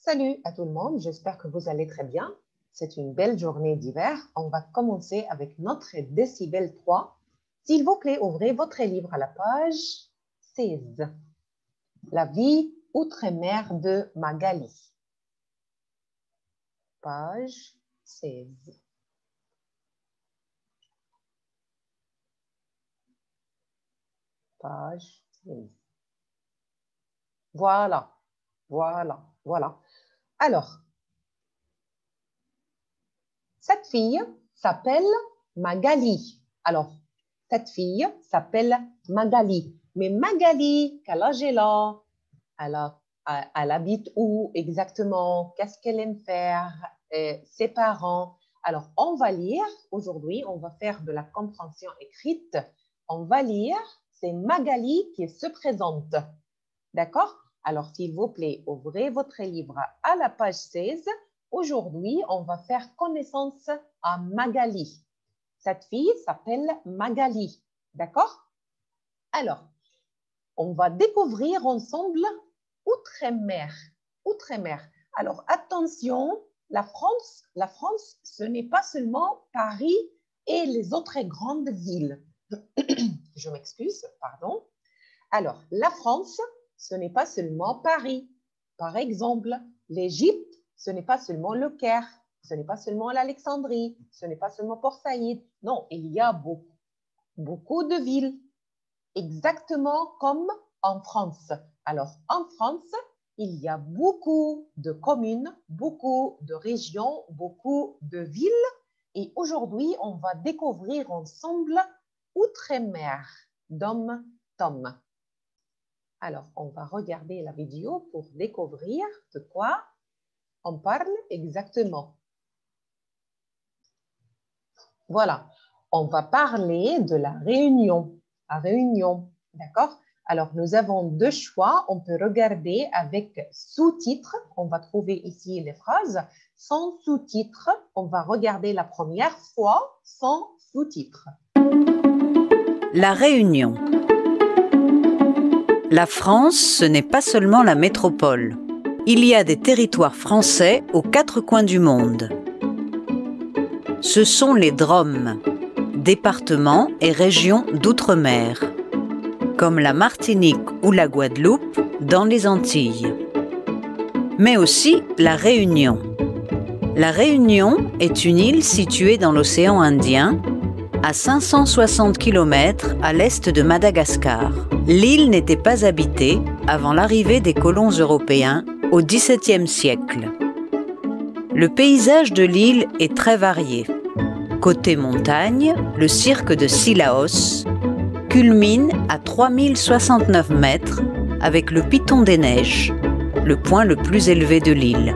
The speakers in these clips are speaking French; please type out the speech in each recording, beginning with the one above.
Salut à tout le monde, j'espère que vous allez très bien. C'est une belle journée d'hiver. On va commencer avec notre décibel 3. S'il vous plaît, ouvrez votre livre à la page 16. La vie outre-mer de Magali. Page 16. Page 16. Voilà. Alors, cette fille s'appelle Magali. Alors, cette fille s'appelle Magali. Mais Magali, quel âge elle a? Elle habite où exactement? Qu'est-ce qu'elle aime faire? Ses parents? Alors, on va lire aujourd'hui, on va faire de la compréhension écrite. On va lire, c'est Magali qui se présente. D'accord? Alors, s'il vous plaît, ouvrez votre livre à la page 16. Aujourd'hui, on va faire connaissance à Magali. Cette fille s'appelle Magali. D'accord? Alors, on va découvrir ensemble Outre-mer. Outre-mer. Alors, attention, la France, ce n'est pas seulement Paris et les autres grandes villes. Je m'excuse, pardon. Alors, la France, ce n'est pas seulement Paris. Par exemple, l'Égypte, ce n'est pas seulement le Caire, ce n'est pas seulement l'Alexandrie, ce n'est pas seulement Port Saïd. Non, il y a beaucoup de villes, exactement comme en France. Alors, en France, il y a beaucoup de communes, beaucoup de régions, beaucoup de villes. Et aujourd'hui, on va découvrir ensemble Outre-mer d'Homme-Tom. Alors, on va regarder la vidéo pour découvrir de quoi on parle exactement. Voilà, on va parler de la Réunion. La Réunion, d'accord? Alors, nous avons deux choix. On peut regarder avec sous-titres. On va trouver ici les phrases. Sans sous-titres, on va regarder la première fois sans sous-titres. La Réunion. La France, ce n'est pas seulement la métropole. Il y a des territoires français aux quatre coins du monde. Ce sont les DROM, départements et régions d'outre-mer, comme la Martinique ou la Guadeloupe dans les Antilles. Mais aussi la Réunion. La Réunion est une île située dans l'océan Indien, à 560 km à l'est de Madagascar. L'île n'était pas habitée avant l'arrivée des colons européens au XVIIe siècle. Le paysage de l'île est très varié. Côté montagne, le cirque de Cilaos culmine à 3069 mètres avec le Piton des Neiges, le point le plus élevé de l'île.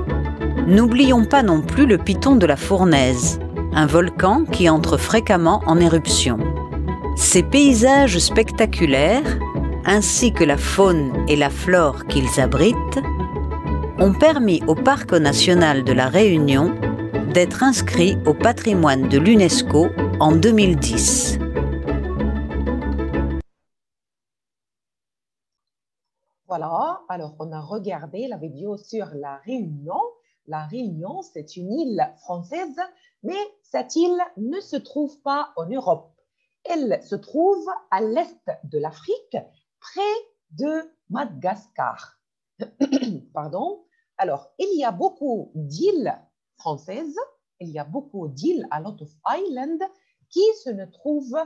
N'oublions pas non plus le Piton de la Fournaise, un volcan qui entre fréquemment en éruption. Ces paysages spectaculaires, ainsi que la faune et la flore qu'ils abritent, ont permis au Parc national de la Réunion d'être inscrit au patrimoine de l'UNESCO en 2010. Voilà, alors on a regardé la vidéo sur la Réunion. La Réunion, c'est une île française, mais cette île ne se trouve pas en Europe. Elle se trouve à l'est de l'Afrique, près de Madagascar. Pardon. Alors, il y a beaucoup d'îles françaises, il y a beaucoup d'îles, a lot of islands, qui se trouvent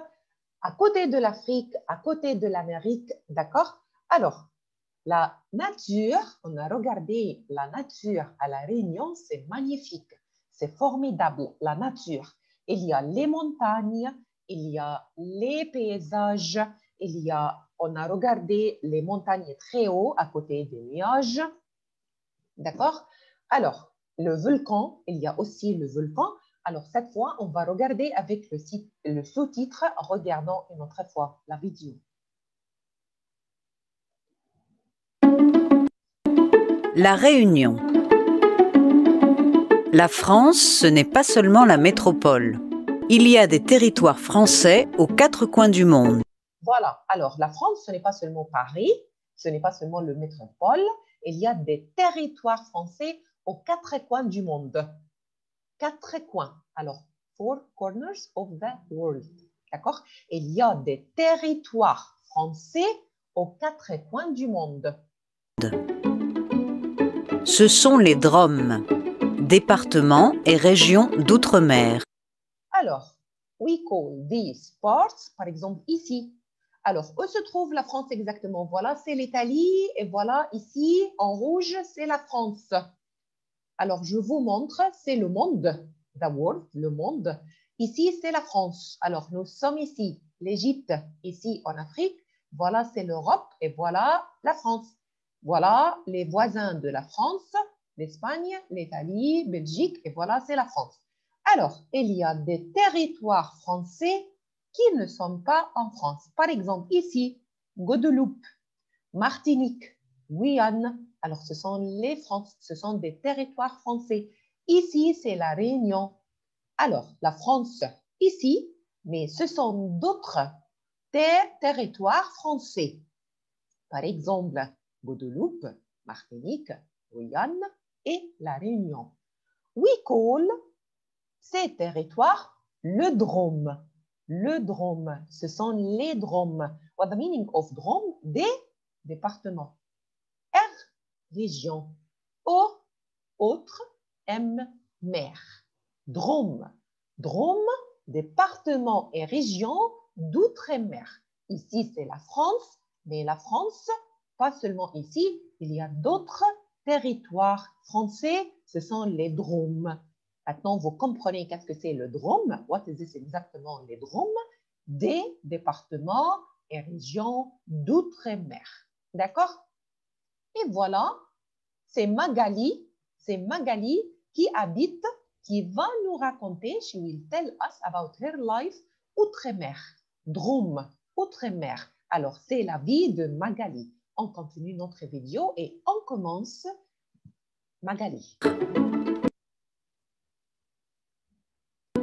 à côté de l'Afrique, à côté de l'Amérique, d'accord? Alors, la nature, on a regardé la nature à La Réunion, c'est magnifique, c'est formidable, la nature. Il y a les montagnes, il y a les paysages, on a regardé les montagnes très haut à côté des nuages. D'accord? Alors, le volcan, il y a aussi le volcan. Alors, cette fois, on va regarder avec le sous-titre. Regardons une autre fois la vidéo. La Réunion. La France, ce n'est pas seulement la métropole. Il y a des territoires français aux quatre coins du monde. Voilà. Alors, la France, ce n'est pas seulement Paris, ce n'est pas seulement le métropole. Il y a des territoires français aux quatre coins du monde. Quatre coins. Alors, four corners of the world. D'accord? Il y a des territoires français aux quatre coins du monde. Ce sont les DROM, départements et régions d'outre-mer. Alors, we call these parts, par exemple ici. Alors, où se trouve la France exactement? Voilà, c'est l'Italie et voilà, ici, en rouge, c'est la France. Alors, je vous montre, c'est le monde, the world, le monde. Ici, c'est la France. Alors, nous sommes ici, l'Égypte, ici en Afrique. Voilà, c'est l'Europe et voilà la France. Voilà les voisins de la France, l'Espagne, l'Italie, Belgique et voilà, c'est la France. Alors, il y a des territoires français qui ne sont pas en France. Par exemple, ici, Guadeloupe, Martinique, Guyane. Alors, ce sont les France, ce sont des territoires français. Ici, c'est la Réunion. Alors, la France, ici, mais ce sont d'autres territoires français. Par exemple, Guadeloupe, Martinique, Guyane et la Réunion. We call ces territoires le Drôme. Le Drôme, ce sont les Drômes. What the meaning of Drôme? Des départements. R, région. O, autre. M, mer. Drôme. Drôme, département et région d'outre-mer. Ici, c'est la France, mais la France, pas seulement ici, il y a d'autres territoires français, ce sont les Drômes. Maintenant, vous comprenez qu'est-ce que c'est le Drôme. What is this exactement, les Drômes? Des départements et régions d'outre-mer. D'accord? Et voilà, c'est Magali qui habite, qui va nous raconter, she will tell us about her life outre-mer, Drôme, outre-mer. Alors, c'est la vie de Magali. On continue notre vidéo et on commence. Magali.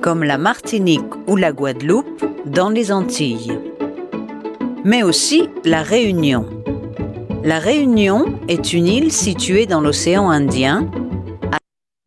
Comme la Martinique ou la Guadeloupe dans les Antilles. Mais aussi la Réunion. La Réunion est une île située dans l'océan Indien.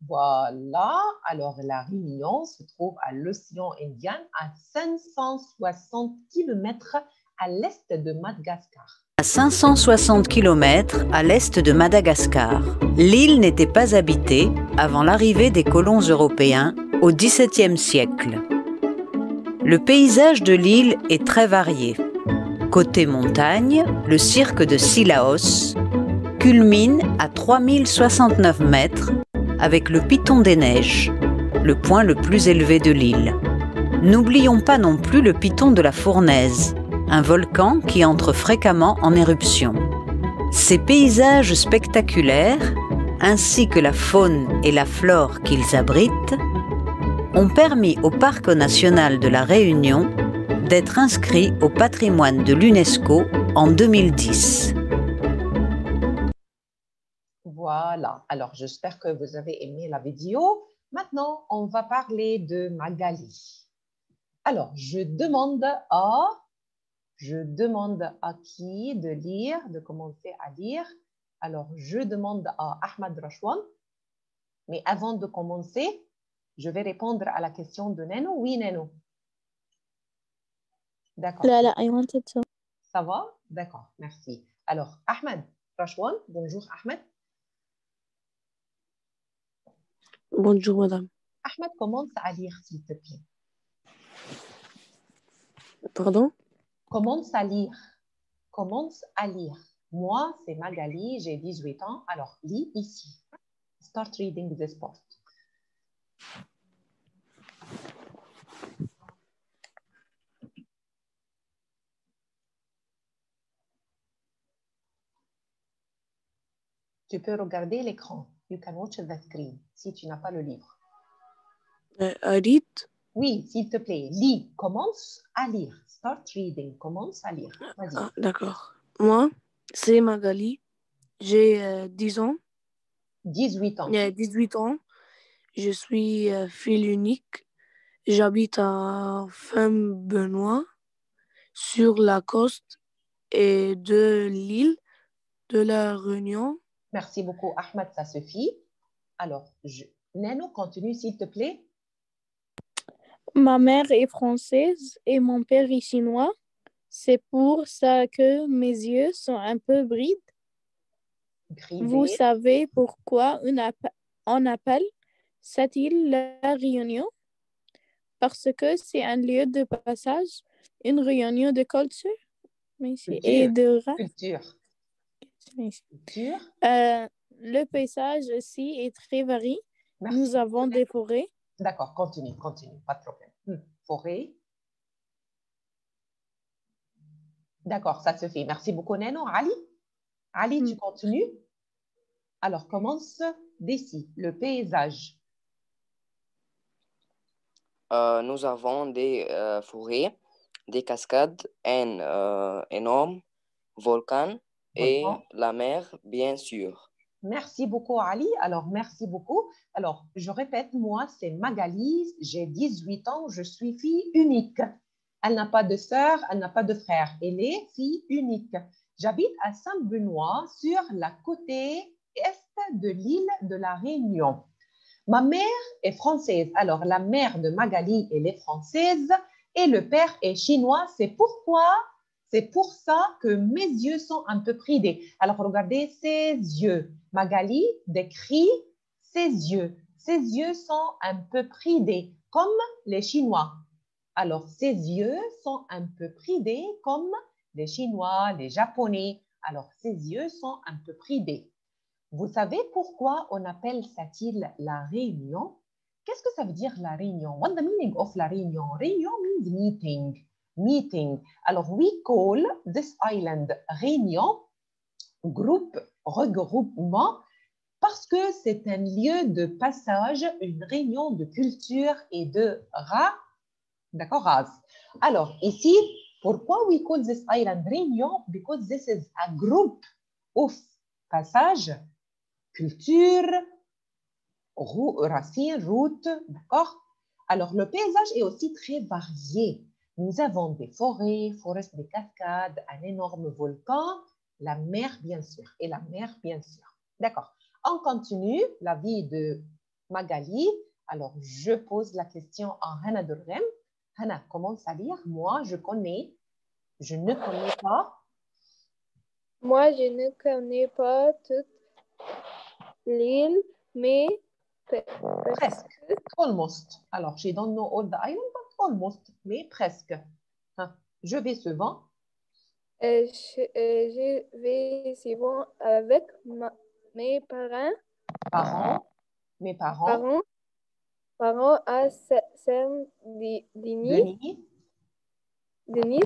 Voilà, alors la Réunion se trouve à l'océan Indien à 560 km à l'est de Madagascar. À 560 km à l'est de Madagascar. L'île n'était pas habitée avant l'arrivée des colons européens au XVIIe siècle. Le paysage de l'île est très varié. Côté montagne, le cirque de Sillaos culmine à 3069 mètres avec le Piton des Neiges, le point le plus élevé de l'île. N'oublions pas non plus le Piton de la Fournaise, un volcan qui entre fréquemment en éruption. Ces paysages spectaculaires, ainsi que la faune et la flore qu'ils abritent, ont permis au Parc national de la Réunion d'être inscrit au patrimoine de l'UNESCO en 2010. Voilà, alors j'espère que vous avez aimé la vidéo. Maintenant, on va parler de Magali. Alors, je demande à qui de lire, de commencer à lire. Alors, je demande à Ahmed Rachwan. Mais avant de commencer, je vais répondre à la question de Neno. Oui, Neno. D'accord. Là, I wanted to. Ça va? D'accord, merci. Alors, Ahmed Rachwan, bonjour Ahmed. Bonjour, madame. Ahmed, commence à lire, s'il te plaît. Pardon? Commence à lire. Commence à lire. Moi, c'est Magali, j'ai 18 ans. Alors, lis ici. Start reading this part. Tu peux regarder l'écran. You can watch the screen si tu n'as pas le livre. I read. Oui, s'il te plaît, lis. Commence à lire. Start reading. Commence à lire. Vas-y. Ah, d'accord. Moi, c'est Magali. J'ai 10 ans. 18 ans. 18 ans. Je suis fille unique. J'habite à Saint-Benoît, sur la côte et de l'île de la Réunion. Merci beaucoup, Ahmed, ça suffit. Alors, Nano, continue s'il te plaît. Ma mère est française et mon père est chinois. C'est pour ça que mes yeux sont un peu brides. Vous Bridé. savez pourquoi on appelle cette île la Réunion? Parce que c'est un lieu de passage, une réunion de culture et Culture. de race. Culture. Culture. Le paysage aussi est très varié. Merci. Nous avons des forêts. D'accord, continue, pas de problème. Forêt. D'accord, ça se fait. Merci beaucoup, Nano. Ali? Ali, tu continues? Alors, commence d'ici, le paysage. Nous avons des forêts, des cascades, un énorme volcan et la mer, bien sûr. Merci beaucoup, Ali. Alors, merci beaucoup. Alors, je répète, moi, c'est Magali. J'ai 18 ans. Je suis fille unique. Elle n'a pas de sœur, elle n'a pas de frère. Elle est fille unique. J'habite à Saint-Benoît, sur la côté est de l'île de la Réunion. Ma mère est française. Alors, la mère de Magali, elle est française et le père est chinois. C'est pour ça que mes yeux sont un peu bridés. Alors, regardez ses yeux. Magali décrit ses yeux. Ses yeux sont un peu bridés, comme les Chinois. Alors, ses yeux sont un peu bridés, comme les Chinois, les Japonais. Alors, ses yeux sont un peu bridés. Vous savez pourquoi on appelle cette île la Réunion? Qu'est-ce que ça veut dire la Réunion? What's the meaning of la Réunion? Réunion means meeting. Meeting. Alors, we call this island Réunion, groupe, regroupement, parce que c'est un lieu de passage, une réunion de culture et de race. Alors, ici, pourquoi we call this island Réunion? Because this is a group of passage, culture, racines, routes, d'accord? Alors, le paysage est aussi très varié. Nous avons des forêts, des cascades, un énorme volcan, la mer, bien sûr, et la mer, bien sûr. D'accord. On continue la vie de Magali. Alors, je pose la question à Hana Durrem. Hana, commence à lire. Moi, je ne connais pas. Moi, je ne connais pas toute l'île, mais presque. Almost. Alors, je don't know all the island, but almost. Mais presque. Je vais souvent. Je vais souvent avec mes parents. Mes parents. Parents à Saint-Denis. Denis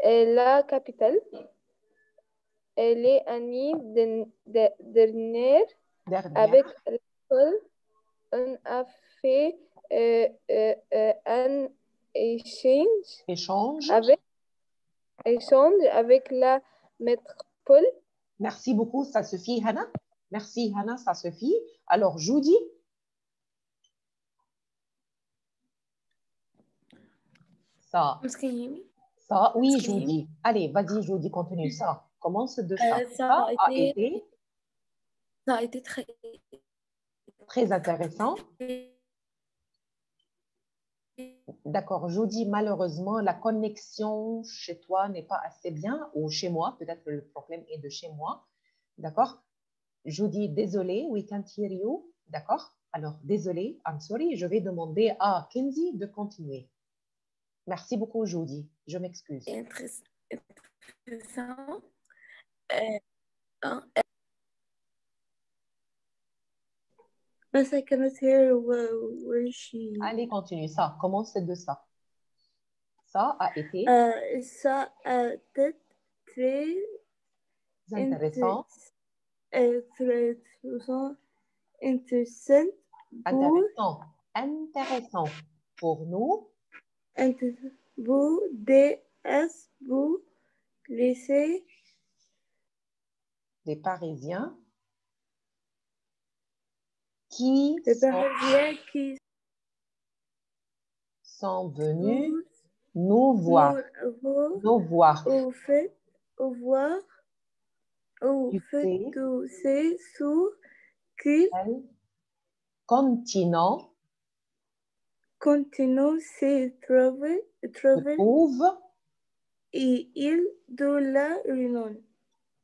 est la capitale. Elle est année dernière. Avec l'école, on a fait un échange avec la métropole. Merci beaucoup, ça suffit, Hana. Merci, Hana, ça suffit. Alors, Judy. Ça, oui, Judy. Allez, vas-y, Judy, continue ça. Commence de ça. Ça a été très intéressant. D'accord, Judy, malheureusement, la connexion chez toi n'est pas assez bien, ou chez moi, peut-être que le problème est de chez moi. D'accord? Judy, désolé, we can't hear you. D'accord? Alors, désolé, I'm sorry, je vais demander à Kenzie de continuer. Merci beaucoup, Judy. Je m'excuse. Intéressant. But I cannot hear where she... Allez, continue ça. Commence de ça. Ça a été... ça a été très intéressant. Intéressant pour nous. Vous laissez les Parisiens qui sont venus nous voir. Au fait que c'est sûr qu'ils Continent Continent, c'est trouver se trouve. et île de la Réunion.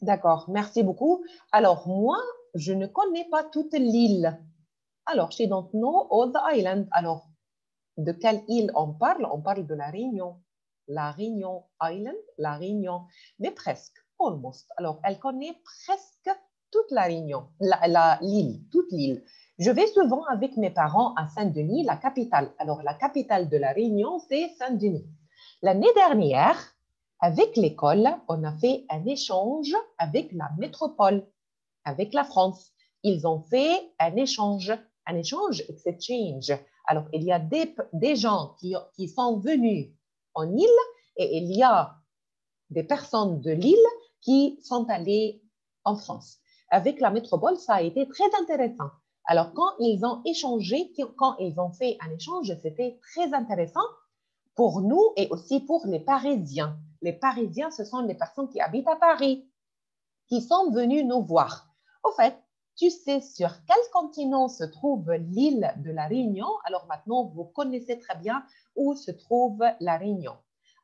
D'accord, merci beaucoup. Alors, moi, je ne connais pas toute l'île. Alors, je don't know all the island. Alors, de quelle île on parle? On parle de la Réunion. La Réunion Island, la Réunion. Mais presque, almost. Alors, elle connaît presque toute la Réunion, l'île, toute l'île. Je vais souvent avec mes parents à Saint-Denis, la capitale. Alors, la capitale de la Réunion, c'est Saint-Denis. L'année dernière, avec l'école, on a fait un échange avec la métropole, avec la France. Ils ont fait un échange, exchange. Alors, il y a des gens qui sont venus en île et il y a des personnes de l'île qui sont allées en France. Avec la métropole, ça a été très intéressant. Alors, quand ils ont échangé, quand ils ont fait un échange, c'était très intéressant pour nous et aussi pour les Parisiens. Les Parisiens, ce sont les personnes qui habitent à Paris, qui sont venus nous voir. Au fait, tu sais sur quel continent se trouve l'île de la Réunion? Alors maintenant, vous connaissez très bien où se trouve la Réunion.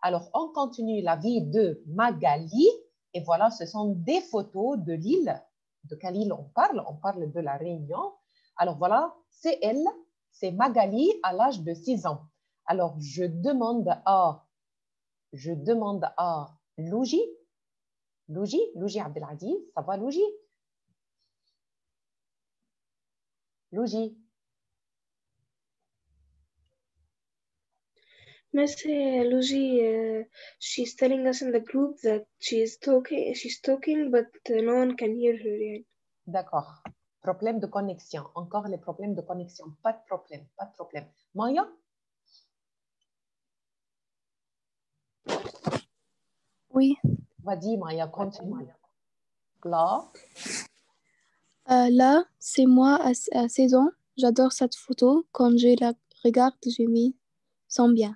Alors, on continue la vie de Magali. Et voilà, ce sont des photos de l'île. De quelle île on parle? On parle de la Réunion. Alors voilà, c'est elle, c'est Magali à l'âge de 6 ans. Alors, je demande à Louji. Louji Abdelaziz, ça va Louji? Louji. Miss Luigi, she's telling us in the group that she's talking, but no one can hear her yet. D'accord. Problème de connexion. Encore les problèmes de connexion. Pas de problème, pas de problème. Maya? Oui. Vas-y, Maya, continue. Là. Là, c'est moi à 16 ans. J'adore cette photo. Quand je la regarde, je me sens bien.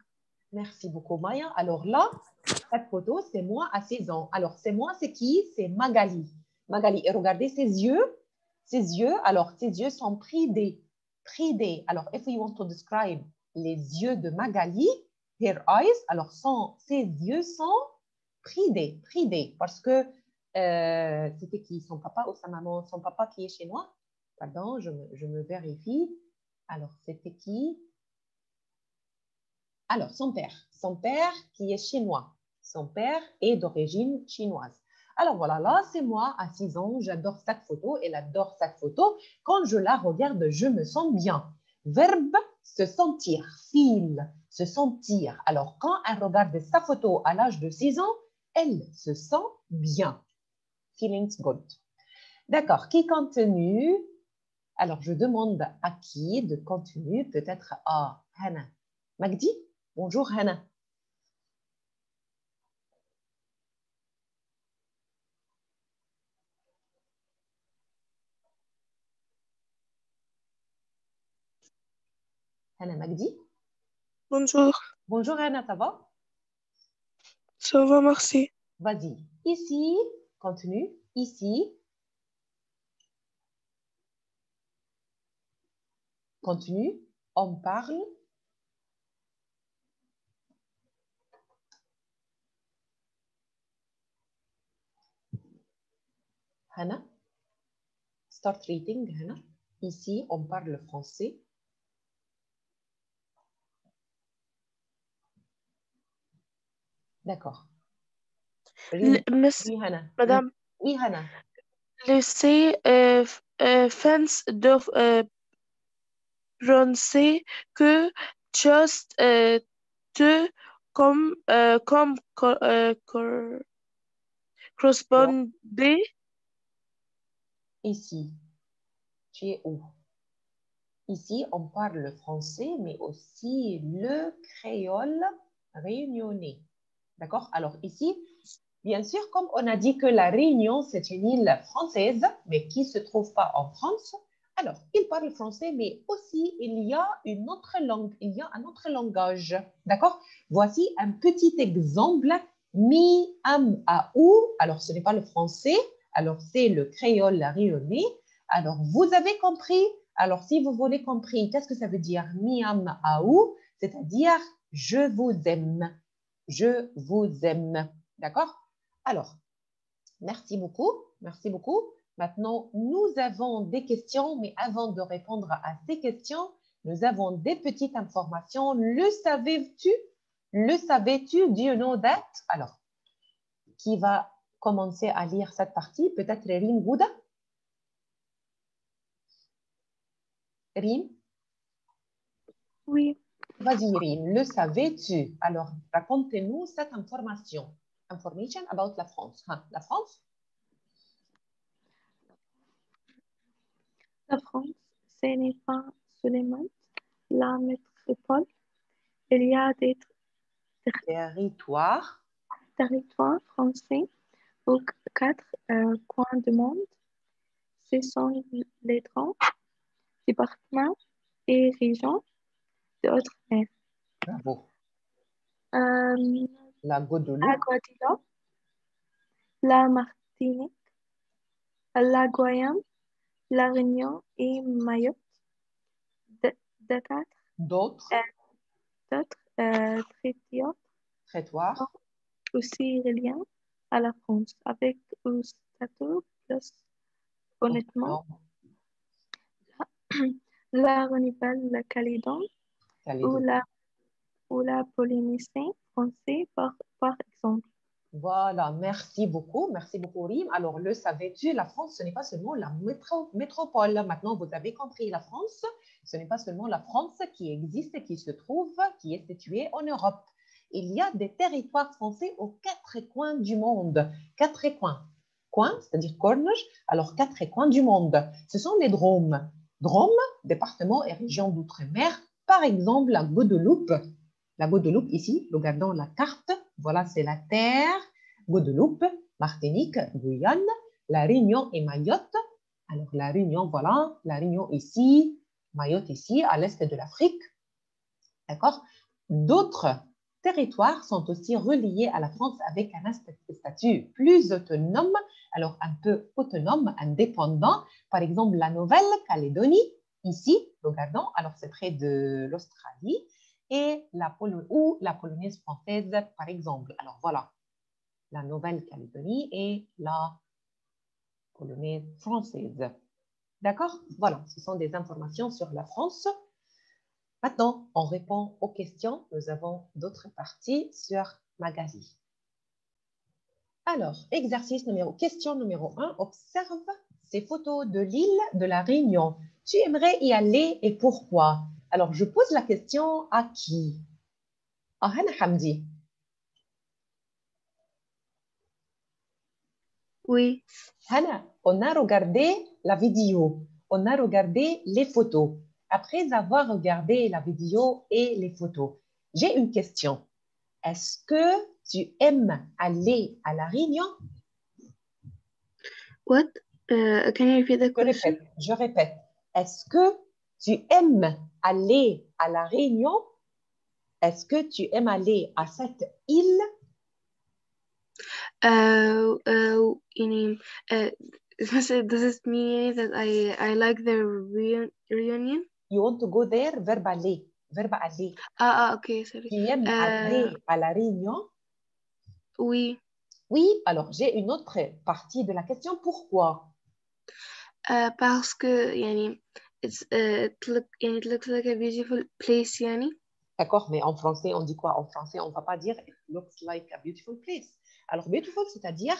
Merci beaucoup, Maya. Alors là, cette photo, c'est moi à 16 ans. Alors, c'est moi, c'est qui? C'est Magali. Magali, et regardez ses yeux. Ses yeux, alors, ses yeux sont pridés. Pridés. Alors, if we want to describe les yeux de Magali, her eyes, alors, ses yeux sont pridés. Pridés. Parce que c'était qui? Son papa ou sa maman? Son papa qui est chinois? Pardon, je me vérifie. Alors, c'était qui? Alors, son père qui est chinois. Son père est d'origine chinoise. Alors voilà, là, c'est moi à 6 ans. J'adore cette photo. Elle adore cette photo. Quand je la regarde, je me sens bien. Verbe, se sentir. Feel, se sentir. Alors, quand elle regarde sa photo à l'âge de 6 ans, elle se sent bien. Feelings good. D'accord. Qui continue? Alors, je demande à qui de continuer. Peut-être à Hannah. Magdi? Bonjour Hannah. Hannah Magdi. Bonjour. Bonjour Hannah, ça va? Ça va, merci. Vas-y. Ici, continue. Ici. Continue. On parle. Hannah. Start reading, Hannah. Ici, on parle français. D'accord. Oui, Hannah. Madame, Oui, Hannah. laissez fans de français que just te comme correspondez. Ici. Tu es où? Ici, on parle le français, mais aussi le créole réunionnais. D'accord? Alors ici, bien sûr, comme on a dit que la Réunion, c'est une île française, mais qui ne se trouve pas en France, alors ils parlent français, mais aussi il y a une autre langue, il y a un autre langage. D'accord? Voici un petit exemple. Mi, am, a, ou. Alors, ce n'est pas le français, alors c'est le créole réunionnais. Alors, vous avez compris? Alors, si vous voulez compris, qu'est-ce que ça veut dire? Miam aou, c'est-à-dire je vous aime. Je vous aime. D'accord? Alors, merci beaucoup. Merci beaucoup. Maintenant, nous avons des questions, mais avant de répondre à ces questions, nous avons des petites informations. Le savais-tu? Le savais-tu? Do you know that? Alors, qui va commencer à lire cette partie? Peut-être Rim Gouda? Rim? Oui, Vas-y, Rim, le savais-tu? Alors, racontez-nous cette information. Information about la France. Hein, la France? la France, ce n'est pas seulement la métropole. Il y a des Territoire. territoires français aux quatre coins du monde. Ce sont les grands départements et régions d'outre-mer. Bravo. La La Guadeloupe. Guadeloupe, la Martinique, la Guyane, la Réunion et Mayotte. D'autres D'autres territoires territoires. aussi reliés à la France, avec un statut plus honnêtement. La Nouvelle-Calédonie ou la Polynésie française, par exemple. Voilà, merci beaucoup, Rim. Alors, le savais-tu, la France, ce n'est pas seulement la métropole. Maintenant, vous avez compris, la France, ce n'est pas seulement la France qui existe, qui se trouve, qui est située en Europe. Il y a des territoires français aux quatre coins du monde. Quatre coins. Coins, c'est-à-dire corners, alors quatre coins du monde. Ce sont les DROM. DROM, département et région d'outre-mer. Par exemple, la Guadeloupe. La Guadeloupe, ici, regardons la carte. Voilà, c'est la terre. Guadeloupe, Martinique, Guyane, la Réunion et Mayotte. Alors, la Réunion, voilà. La Réunion ici, Mayotte ici, à l'est de l'Afrique. D'accord? D'autres territoires sont aussi reliés à la France avec un statut plus autonome. Alors, un peu autonome, indépendant. Par exemple, la Nouvelle-Calédonie, ici, regardons. Alors, c'est près de l'Australie. Et la Polynésie française, par exemple. Alors, voilà, la Nouvelle-Calédonie et la Polynésie française. D'accord? Voilà, ce sont des informations sur la France. Maintenant, on répond aux questions. Nous avons d'autres parties sur Magali. Alors, question numéro 1. Observe ces photos de l'île de la Réunion. Tu aimerais y aller et pourquoi? Alors, je pose la question à qui? À Hana Hamdi. Oui. Hana, on a regardé la vidéo, on a regardé les photos. Après avoir regardé la vidéo et les photos, j'ai une question. Est-ce que tu aimes aller à la Réunion? What? Can you repeat the question? Je répète. Est-ce que tu aimes aller à la Réunion? Est-ce que tu aimes aller à cette île? Does it mean that I like the reunion? You want to go there? Verbe aller. Verbe aller. Ok, sorry. Tu aimes aller à la Réunion? Oui. Oui, alors j'ai une autre partie de la question. Pourquoi? Parce que it looks like a beautiful place, yani. D'accord, mais en français, on dit quoi? En français, on ne va pas dire it looks like a beautiful place. Alors, beautiful, c'est-à-dire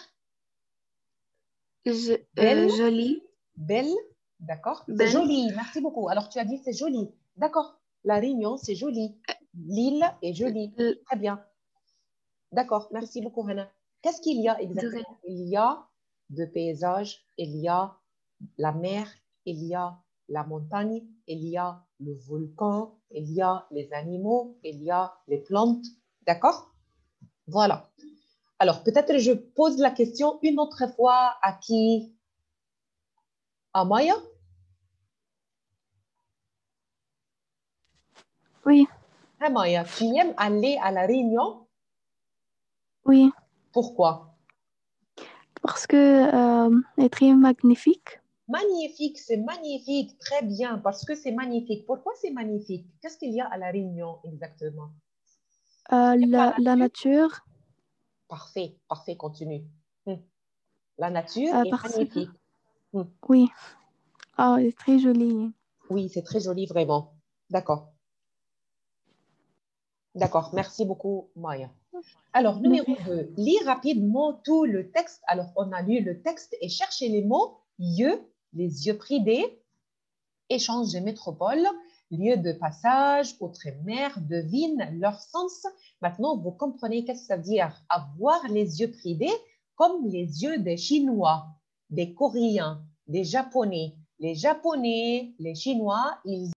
belle, Jolie. belle, d'accord? C'est Belle. joli, merci beaucoup. Alors, tu as dit c'est joli. D'accord, la Réunion, c'est joli. L'île est jolie. Très bien. D'accord, merci beaucoup, Hannah. Qu'est-ce qu'il y a exactement? Il y a de paysages, il y a la mer, il y a la montagne, il y a le volcan, il y a les animaux, il y a les plantes. D'accord? Voilà. Alors, peut-être je pose la question une autre fois à qui? À Maya? Oui. Ah, Maya, tu aimes aller à la Réunion? Oui. Pourquoi? Parce que est très magnifique. Magnifique, c'est magnifique, très bien, parce que c'est magnifique. Pourquoi c'est magnifique? Qu'est-ce qu'il y a à La Réunion exactement? La nature, Parfait, parfait, continue. La nature est parce que, magnifique. oui, oh, elle est très jolie. Oui, c'est très joli, vraiment. D'accord. D'accord, merci beaucoup, Maya. Alors, De numéro 2, lis rapidement tout le texte. Alors, on a lu le texte et cherchez les mots yeux, les yeux privés, échange des métropoles, lieu de passage, outre-mer, devine leur sens. Maintenant, vous comprenez qu'est-ce que ça veut dire avoir les yeux privés comme les yeux des Chinois, des Coréens, des Japonais. Les Japonais, les Chinois, ils